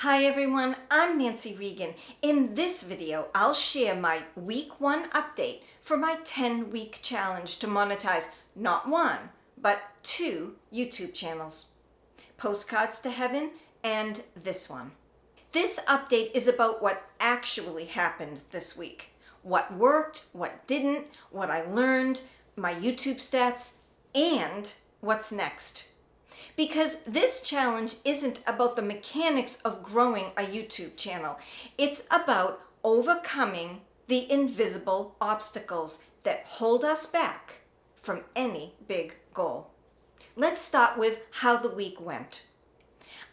Hi everyone, I'm Nancy Regan. In this video, I'll share my week 1 update for my 10-week challenge to monetize not 1, but 2 YouTube channels. Postcards to Heaven and this one. This update is about what actually happened this week. What worked, what didn't, what I learned, my YouTube stats, and what's next. Because this challenge isn't about the mechanics of growing a YouTube channel. It's about overcoming the invisible obstacles that hold us back from any big goal. Let's start with how the week went.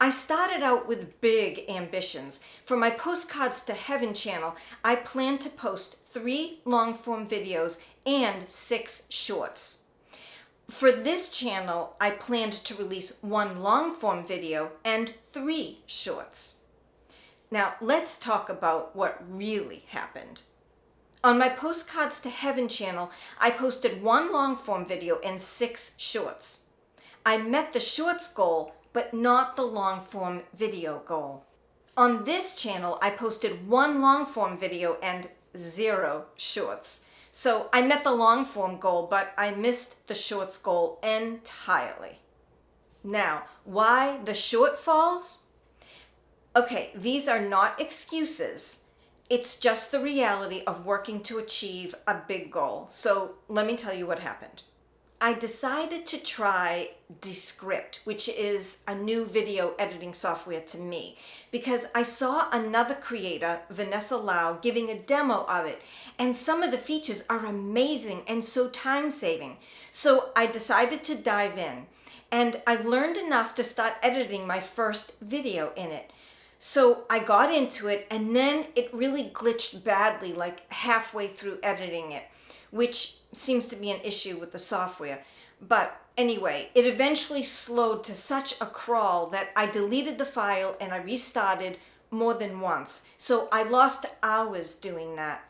I started out with big ambitions. For my Postcards to Heaven channel, I plan to post 3 long-form videos and 6 shorts. For this channel, I planned to release 1 long-form video and 3 shorts. Now, let's talk about what really happened. On my Postcards to Heaven channel, I posted 1 long-form video and 6 shorts. I met the shorts goal, but not the long-form video goal. On this channel, I posted 1 long-form video and 0 shorts. So I met the long form goal, but I missed the shorts goal entirely. Now, why the shortfalls? Okay, these are not excuses. It's just the reality of working to achieve a big goal. So let me tell you what happened. I decided to try Descript, which is a new video editing software to me, because I saw another creator, Vanessa Lau, giving a demo of it, and some of the features are amazing and so time-saving. So I decided to dive in, and I learned enough to start editing my first video in it. So I got into it, and then it really glitched badly, like halfway through editing it, which seems to be an issue with the software. But anyway, it eventually slowed to such a crawl that I deleted the file and I restarted more than once. So I lost hours doing that.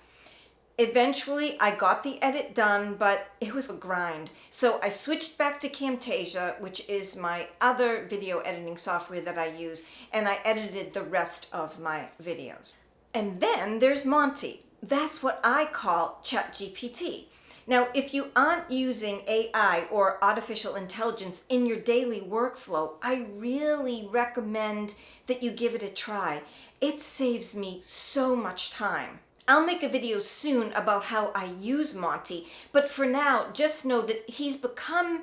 Eventually, I got the edit done, but it was a grind. So I switched back to Camtasia, which is my other video editing software that I use, and I edited the rest of my videos. And then there's Monty. That's what I call ChatGPT. Now, if you aren't using AI or artificial intelligence in your daily workflow, I really recommend that you give it a try. It saves me so much time. I'll make a video soon about how I use Monty, but for now, just know that he's become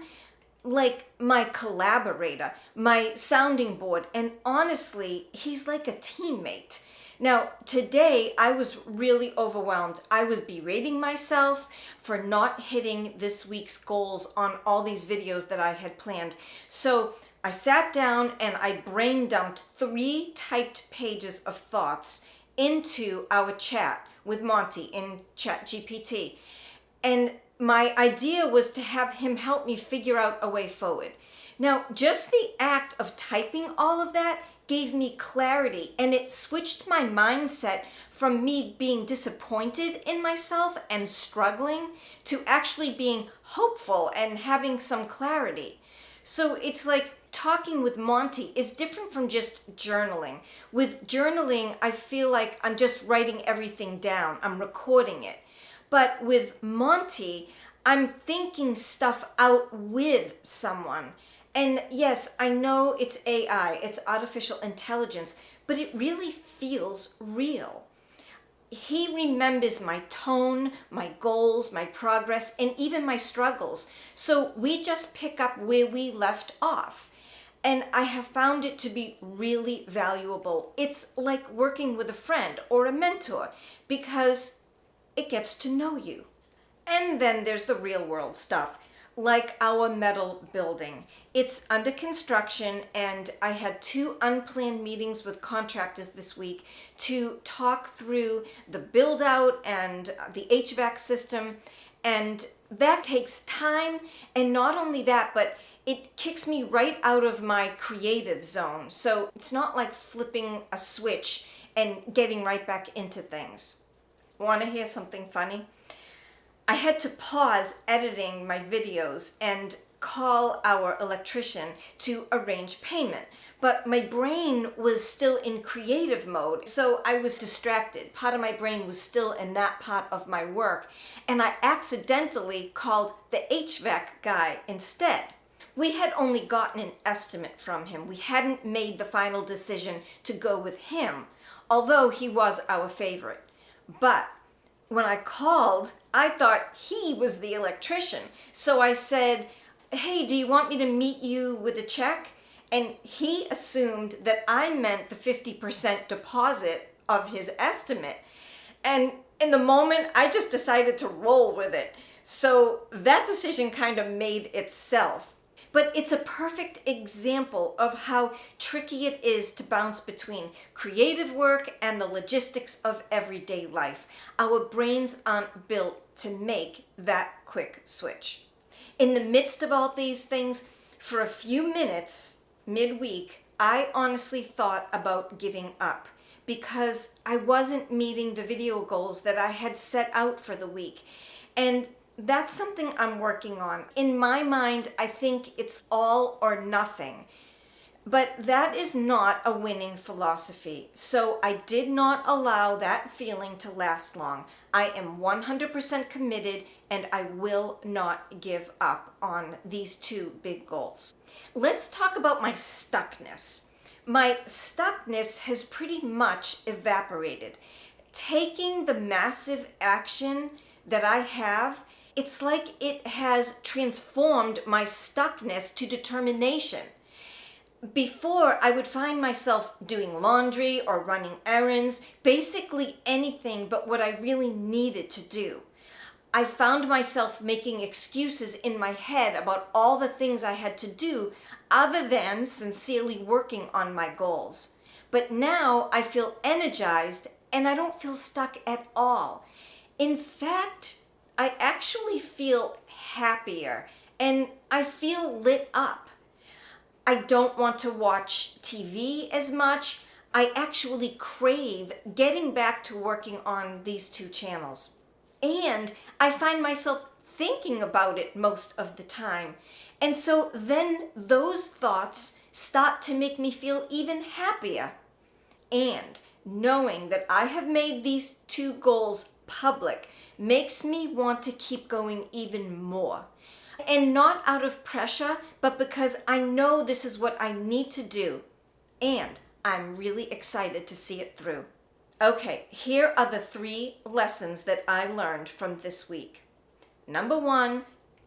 like my collaborator, my sounding board, and honestly, he's like a teammate. Now, today I was really overwhelmed. I was berating myself for not hitting this week's goals on all these videos that I had planned. So I sat down and I brain dumped 3 typed pages of thoughts into our chat with Monty in ChatGPT. And my idea was to have him help me figure out a way forward. Now, just the act of typing all of that gave me clarity, and it switched my mindset from me being disappointed in myself and struggling to actually being hopeful and having some clarity. So it's like talking with Monty is different from just journaling. With journaling, I feel like I'm just writing everything down. I'm recording it. But with Monty, I'm thinking stuff out with someone. And yes, I know it's AI, it's artificial intelligence, but it really feels real. He remembers my tone, my goals, my progress, and even my struggles. So we just pick up where we left off. And I have found it to be really valuable. It's like working with a friend or a mentor because it gets to know you. And then there's the real world stuff, like our metal building. It's under construction, and I had 2 unplanned meetings with contractors this week to talk through the build out and the HVAC system, and that takes time. And not only that, but it kicks me right out of my creative zone. So it's not like flipping a switch and getting right back into things. Want to hear something funny? I had to pause editing my videos, and call our electrician to arrange payment. But my brain was still in creative mode, so I was distracted. Part of my brain was still in that part of my work, and I accidentally called the HVAC guy instead. We had only gotten an estimate from him. We hadn't made the final decision to go with him, although he was our favorite. But when I called, I thought he was the electrician. So I said, "Hey, do you want me to meet you with a check?" And he assumed that I meant the 50% deposit of his estimate. And in the moment, I just decided to roll with it. So that decision kind of made itself. But it's a perfect example of how tricky it is to bounce between creative work and the logistics of everyday life. Our brains aren't built to make that quick switch. In the midst of all these things, for a few minutes, midweek, I honestly thought about giving up because I wasn't meeting the video goals that I had set out for the week. And that's something I'm working on. In my mind, I think it's all or nothing. But that is not a winning philosophy. So I did not allow that feeling to last long. I am 100% committed and I will not give up on these two big goals. Let's talk about my stuckness. My stuckness has pretty much evaporated. Taking the massive action that I have, it's like it has transformed my stuckness to determination. Before, I would find myself doing laundry or running errands, basically anything but what I really needed to do. I found myself making excuses in my head about all the things I had to do other than sincerely working on my goals. But now I feel energized and I don't feel stuck at all. In fact, I actually feel happier and I feel lit up. I don't want to watch TV as much. I actually crave getting back to working on these two channels. And I find myself thinking about it most of the time. And so then those thoughts start to make me feel even happier. And knowing that I have made these two goals public makes me want to keep going even more. And not out of pressure, but because I know this is what I need to do. And I'm really excited to see it through. Okay, here are the 3 lessons that I learned from this week. Number 1,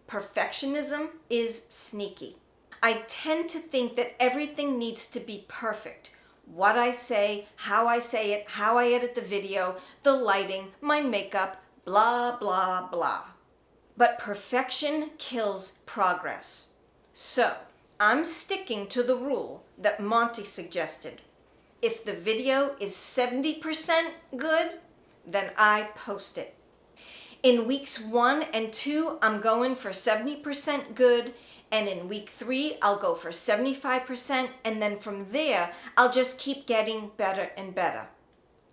perfectionism is sneaky. I tend to think that everything needs to be perfect. What I say, how I say it, how I edit the video, the lighting, my makeup, blah, blah, blah. But perfection kills progress. So, I'm sticking to the rule that Monty suggested. If the video is 70% good, then I post it. In weeks 1 and 2, I'm going for 70% good, and in week 3, I'll go for 75%, and then from there, I'll just keep getting better and better.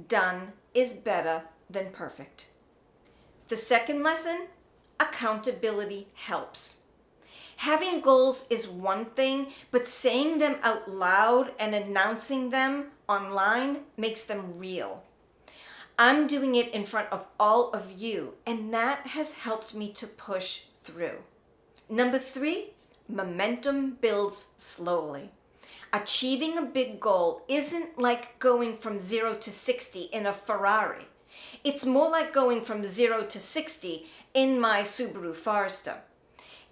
Done is better than perfect. The second lesson, accountability helps. Having goals is one thing, but saying them out loud and announcing them online makes them real. I'm doing it in front of all of you, and that has helped me to push through. Number 3, momentum builds slowly. Achieving a big goal isn't like going from 0 to 60 in a Ferrari. It's more like going from 0 to 60 in my Subaru Forester.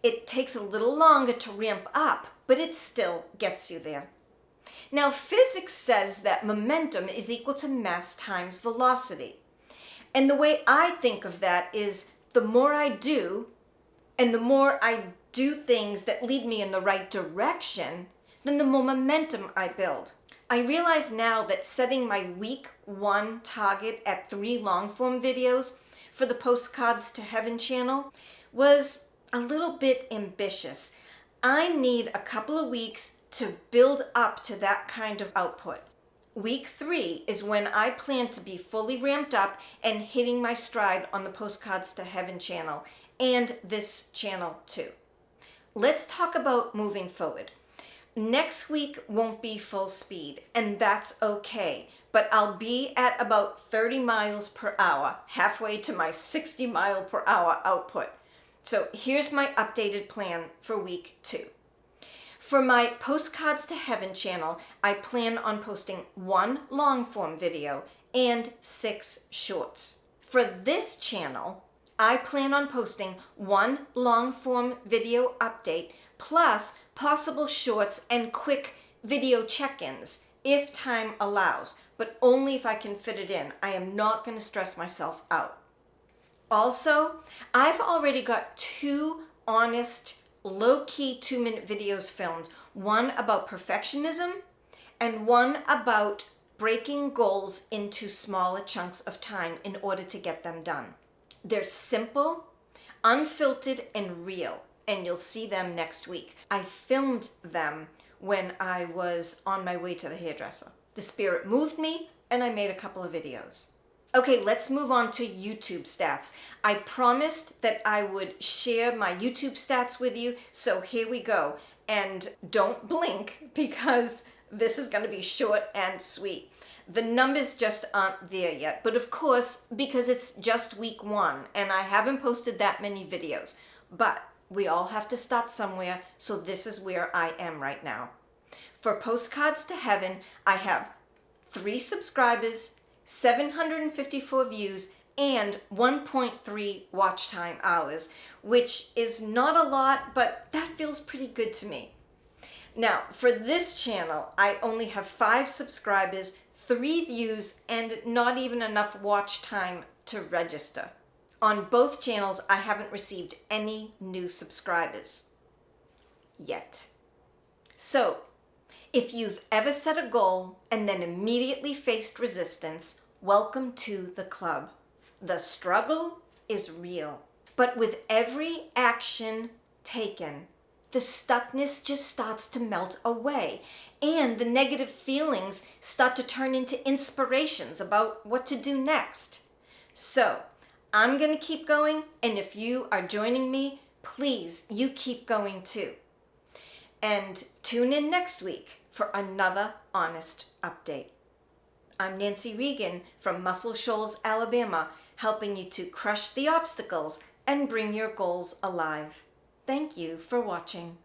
It takes a little longer to ramp up, but it still gets you there. Now, physics says that momentum is equal to mass times velocity. And the way I think of that is the more I do, and the more I do things that lead me in the right direction, then the more momentum I build. I realize now that setting my week 1 target at 3 long-form videos for the Postcards to Heaven channel was a little bit ambitious. I need a couple of weeks to build up to that kind of output. Week 3 is when I plan to be fully ramped up and hitting my stride on the Postcards to Heaven channel and this channel too. let's talk about moving forward. Next week won't be full speed, and that's okay. But I'll be at about 30 miles per hour, halfway to my 60 mile per hour output. So here's my updated plan for week 2. For my Postcards to Heaven channel, I plan on posting 1 long form video and 6 shorts. For this channel, I plan on posting 1 long form video update plus possible shorts and quick video check-ins if time allows, but only if I can fit it in. I am not going to stress myself out. Also, I've already got 2 honest, low-key 2-minute videos filmed, one about perfectionism and one about breaking goals into smaller chunks of time in order to get them done. They're simple, unfiltered, and real, and you'll see them next week. I filmed them when I was on my way to the hairdresser. The spirit moved me, and I made a couple of videos. Okay, let's move on to YouTube stats. I promised that I would share my YouTube stats with you, so here we go. And don't blink because this is going to be short and sweet. The numbers just aren't there yet, but of course, because it's just week 1 and I haven't posted that many videos. But we all have to start somewhere, so this is where I am right now. For Postcards to Heaven, I have 3 subscribers, 754 views, and 1.3 watch time hours, which is not a lot, but that feels pretty good to me. Now, for this channel, I only have 5 subscribers, 3 views, and not even enough watch time to register. On both channels, I haven't received any new subscribers yet. So, if you've ever set a goal and then immediately faced resistance, welcome to the club. The struggle is real, but with every action taken, the stuckness just starts to melt away, and the negative feelings start to turn into inspirations about what to do next. So, I'm going to keep going, and if you are joining me, please, you keep going too. And tune in next week for another honest update. I'm Nancy Regan from Muscle Shoals, Alabama, helping you to crush the obstacles and bring your goals alive. Thank you for watching.